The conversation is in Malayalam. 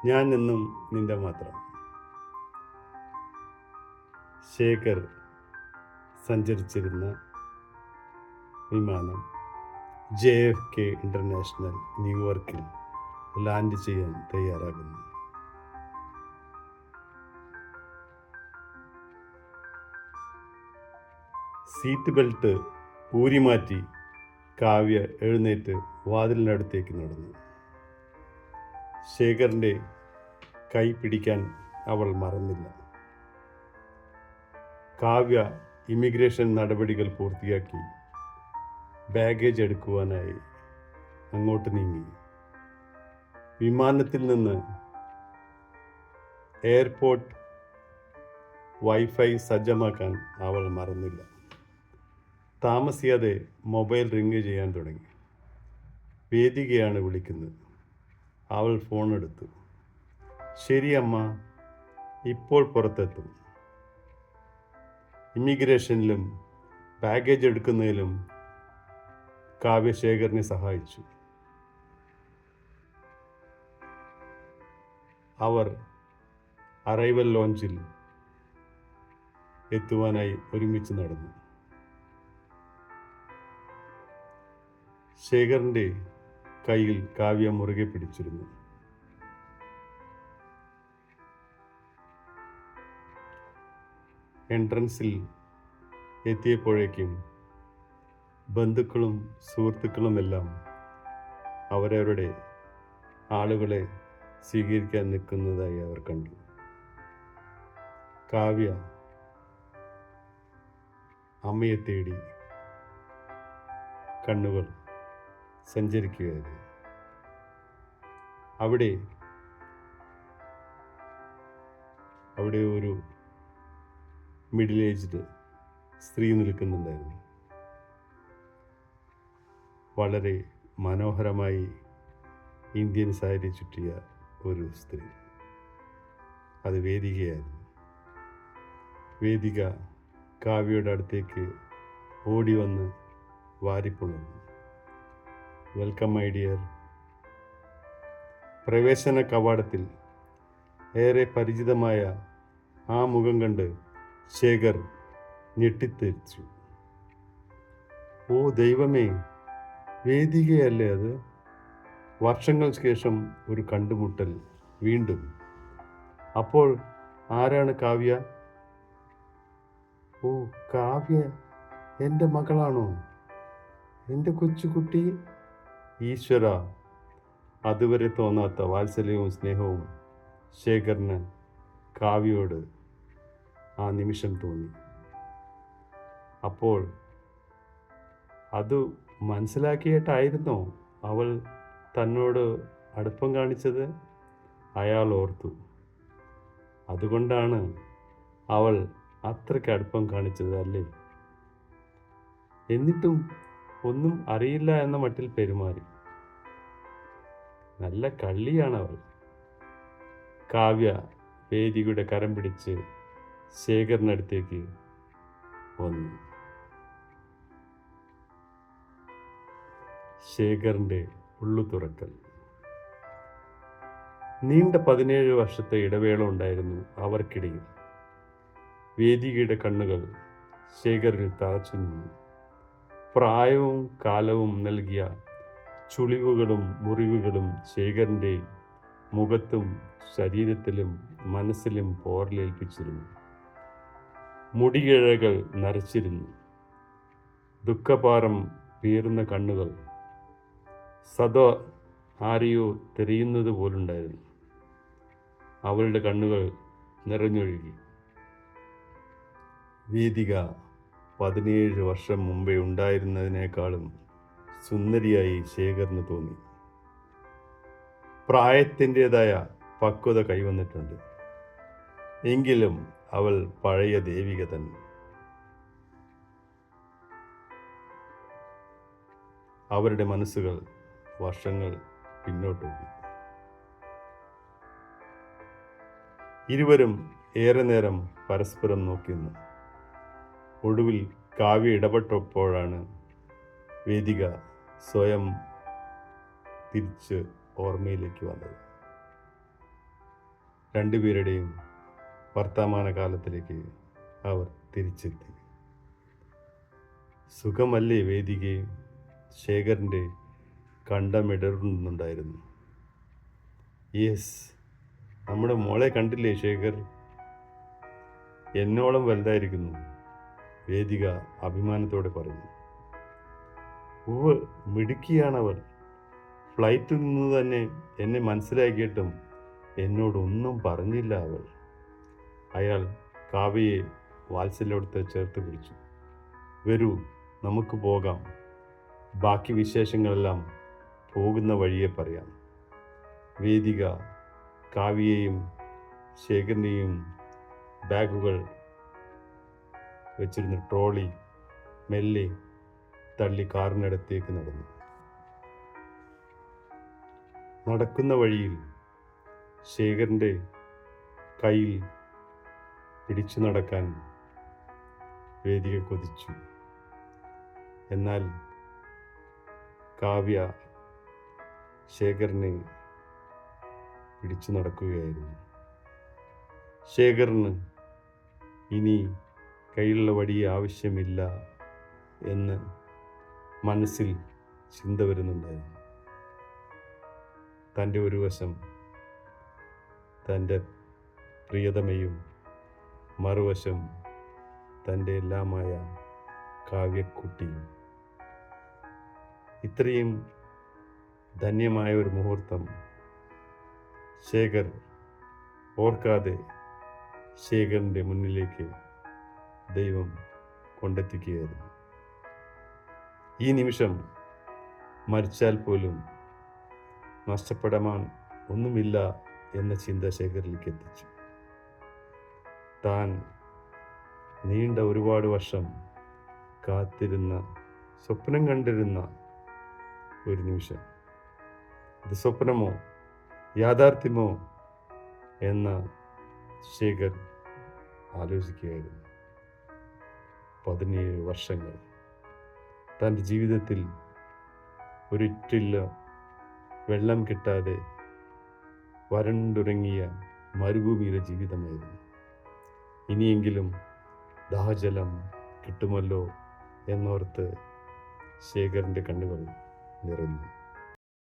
ഞാൻ എന്നും നിന്റെ മാത്രം. ശേഖർ സഞ്ചരിച്ചിരുന്ന വിമാനം JFK ഇൻ്റർനാഷണൽ ന്യൂയോർക്കിൽ ലാൻഡ് ചെയ്യാൻ തയ്യാറാകുന്നു. സീറ്റ് ബെൽറ്റ് ഊരിമാറ്റി കാവ്യ എഴുന്നേറ്റ് വാതിലിനടുത്തേക്ക് നടന്നു. ശേഖറിൻ്റെ കൈ പിടിക്കാൻ അവൾ മറന്നില്ല. കാവ്യ ഇമിഗ്രേഷൻ നടപടികൾ പൂർത്തിയാക്കി ബാഗേജ് എടുക്കുവാനായി അങ്ങോട്ട് നീങ്ങി. വിമാനത്തിൽ നിന്ന് എയർപോർട്ട് വൈഫൈ സജ്ജമാക്കാൻ അവൾ മറന്നില്ല. താമസിയാതെ മൊബൈൽ റിങ് ചെയ്യാൻ തുടങ്ങി. വേദികയാണ് വിളിക്കുന്നത്. അവൾ ഫോൺ എടുത്തു. ശരി അമ്മ, ഇപ്പോൾ പുറത്തെത്തും. ഇമിഗ്രേഷനിലും ബാഗേജ് എടുക്കുന്നതിലും കാവ്യ ശേഖറിനെ സഹായിച്ചു. അവർ അറൈവൽ ലോഞ്ചിൽ എത്തുവാനായി ഒരുമിച്ച് നടന്നു. ശേഖറിൻ്റെ കയ്യിൽ കാവ്യ മുറുകെ പിടിച്ചിരുന്നു. എൻട്രൻസിൽ എത്തിയപ്പോഴേക്കും ബന്ധുക്കളും സുഹൃത്തുക്കളുമെല്ലാം അവരവരുടെ ആളുകളെ സ്വീകരിക്കാൻ നിൽക്കുന്നതായി അവർ കണ്ടു. കാവ്യ അമ്മയെ തേടി കണ്ണുകൾ സഞ്ചരിക്കുകയായിരുന്നു. അവിടെ ഒരു മിഡിൽ ഏജ്ഡ് സ്ത്രീ നിൽക്കുന്നുണ്ടായിരുന്നു. വളരെ മനോഹരമായി ഇന്ത്യൻ സാരി ചുറ്റിയ ഒരു സ്ത്രീ. അത് വേദികയായിരുന്നു. വേദിക കാവ്യയുടെ അടുത്തേക്ക് ഓടി വന്ന് വാരിപ്പുണർന്നു. Welcome my dear. പ്രവേശന കവാടത്തിൽ ഏറെ പരിചിതമായ ആ മുഖം കണ്ട് ശേഖർ ഞെട്ടിത്തെറിച്ചു. ഓ ദൈവമേ, വേദികയല്ലേ അത്? വർഷങ്ങൾക്ക് ശേഷം ഒരു കണ്ടുമുട്ടൽ വീണ്ടും. അപ്പോൾ ആരാണ് കാവ്യ? ഓ കാവ്യ എൻ്റെ മകളാണോ? എൻ്റെ കൊച്ചുകുട്ടി. ഈശ്വര, അതുവരെ തോന്നാത്ത വാത്സല്യവും സ്നേഹവും ശേഖറിന് കാവ്യയോട് ആ നിമിഷം തോന്നി. അപ്പോൾ അത് മനസ്സിലാക്കിയിട്ടായിരുന്നോ അവൾ തന്നോട് അടുപ്പം കാണിച്ചത്? അയാൾ ഓർത്തു. അതുകൊണ്ടാണ് അവൾ അത്രയ്ക്ക് അടുപ്പം കാണിച്ചത് അല്ലേ? എന്നിട്ടും ഒന്നും അറിയില്ല എന്ന മട്ടിൽ പെരുമാറി. നല്ല കള്ളിയാണവൾ. കാവ്യ വേദികയുടെ കരം പിടിച്ച് ശേഖറിനടുത്തേക്ക് വന്നു. ശേഖറിൻ്റെ ഉള്ളു തുറക്കൽ. നീണ്ട 17 വർഷത്തെ ഇടവേള ഉണ്ടായിരുന്നു അവർക്കിടയിൽ. വേദികയുടെ കണ്ണുകൾ ശേഖറിൽ തറച്ചു നിന്നു. പ്രായവും കാലവും നൽകിയ ചുളിവുകളും മുറിവുകളും ശേഖറിൻ്റെ മുഖത്തും ശരീരത്തിലും മനസ്സിലും പോറലേൽപ്പിച്ചിരുന്നു. മുടിയിഴകൾ നരച്ചിരുന്നു. ദുഃഖഭാരം പീറുന്ന കണ്ണുകൾ സദാ ആരെയോ തെരയുന്നത് പോലുണ്ടായിരുന്നു. അവളുടെ കണ്ണുകൾ നിറഞ്ഞൊഴുകി. വേദിക 17 വർഷം മുമ്പേ ഉണ്ടായിരുന്നതിനേക്കാളും സുന്ദരിയായി ശേഖറിന് തോന്നി. പ്രായത്തിൻ്റെതായ പക്വത കൈവന്നിട്ടുണ്ട്. എങ്കിലും അവൾ പഴയ ദേവിക തന്നെ. അവരുടെ മനസ്സുകൾ വർഷങ്ങൾ പിന്നോട്ട് പോയി. ഇരുവരും ഏറെ നേരം പരസ്പരം നോക്കി നിന്നു. ഒടുവിൽ കാവ്യ ഇടപെട്ടപ്പോഴാണ് വേദിക സ്വയം തിരിച്ച് ഓർമ്മയിലേക്ക് വന്നത്. രണ്ടുപേരുടെയും വർത്തമാനകാലത്തിലേക്ക് അവർ തിരിച്ചെത്തി. സുഖമല്ലേ വേദികയും? ശേഖറിൻ്റെ കണ്ടമിടറുന്നുണ്ടായിരുന്നു. യെസ്, നമ്മുടെ മോളെ കണ്ടില്ലേ ശേഖർ? എന്നോളം വലുതായിരിക്കുന്നു, വേദിക അഭിമാനത്തോടെ പറഞ്ഞു. ഉവ്, മിടുക്കിയാണവൾ. ഫ്ലൈറ്റിൽ നിന്ന് തന്നെ എന്നെ മനസ്സിലാക്കിയിട്ടും എന്നോടൊന്നും പറഞ്ഞില്ല അവൾ. അയാൾ കാവ്യയെ വാത്സല്യത്തോടെ ചേർത്ത് പിടിച്ചു. വരൂ, നമുക്ക് പോകാം. ബാക്കി വിശേഷങ്ങളെല്ലാം പോകുന്ന വഴിയെ പറയാം. വേദിക കാവ്യയെയും ശേഖറിനെയും ബാഗുകൾ വെച്ചിരുന്ന ട്രോളി മെല്ലെ തള്ളി കാറിനടുത്തേക്ക് നടന്നു. നടക്കുന്ന വഴിയിൽ ശേഖറിൻ്റെ കയ്യിൽ പിടിച്ചു നടക്കാൻ വേദിക കൊതിച്ചു. എന്നാൽ കാവ്യ ശേഖറിനെ പിടിച്ചു നടക്കുകയായിരുന്നു. ശേഖറിന് ഇനി കയ്യിലുള്ള വടി ആവശ്യമില്ല എന്ന് മനസ്സിൽ ചിന്ത വരുന്നുണ്ടായിരുന്നു. തൻ്റെ ഒരു വശം തൻ്റെ പ്രിയതമയും മറുവശം തൻ്റെ എല്ലാമായ കാവ്യക്കുട്ടിയും. ഇത്രയും ധന്യമായ ഒരു മുഹൂർത്തം ശേഖർ ഓർക്കാതെ ശേഖറിൻ്റെ മുന്നിലേക്ക് ദൈവം കൊണ്ടെത്തിക്കുകയായിരുന്നു. ഈ നിമിഷം മരിച്ചാൽ പോലും നഷ്ടപ്പെടാൻ ഒന്നുമില്ല എന്ന ചിന്ത ശേഖറിലേക്ക് എത്തിച്ചു. താൻ നീണ്ട ഒരുപാട് വർഷം കാത്തിരുന്ന, സ്വപ്നം കണ്ടിരുന്ന ഒരു നിമിഷം, ഇത് സ്വപ്നമോ യാഥാർത്ഥ്യമോ എന്ന ശേഖർ ആലോചിക്കുകയായിരുന്നു. 17 വർഷങ്ങൾ തൻ്റെ ജീവിതത്തിൽ ഒരിറ്റില്ല വെള്ളം കിട്ടാതെ വരണ്ടുറങ്ങിയ മരുഭൂമിയിലെ ജീവിതമായിരുന്നു. ഇനിയെങ്കിലും ദാഹജലം കിട്ടുമല്ലോ എന്നോർത്ത് ശേഖറിൻ്റെ കണ്ണുകൾ നിറഞ്ഞു.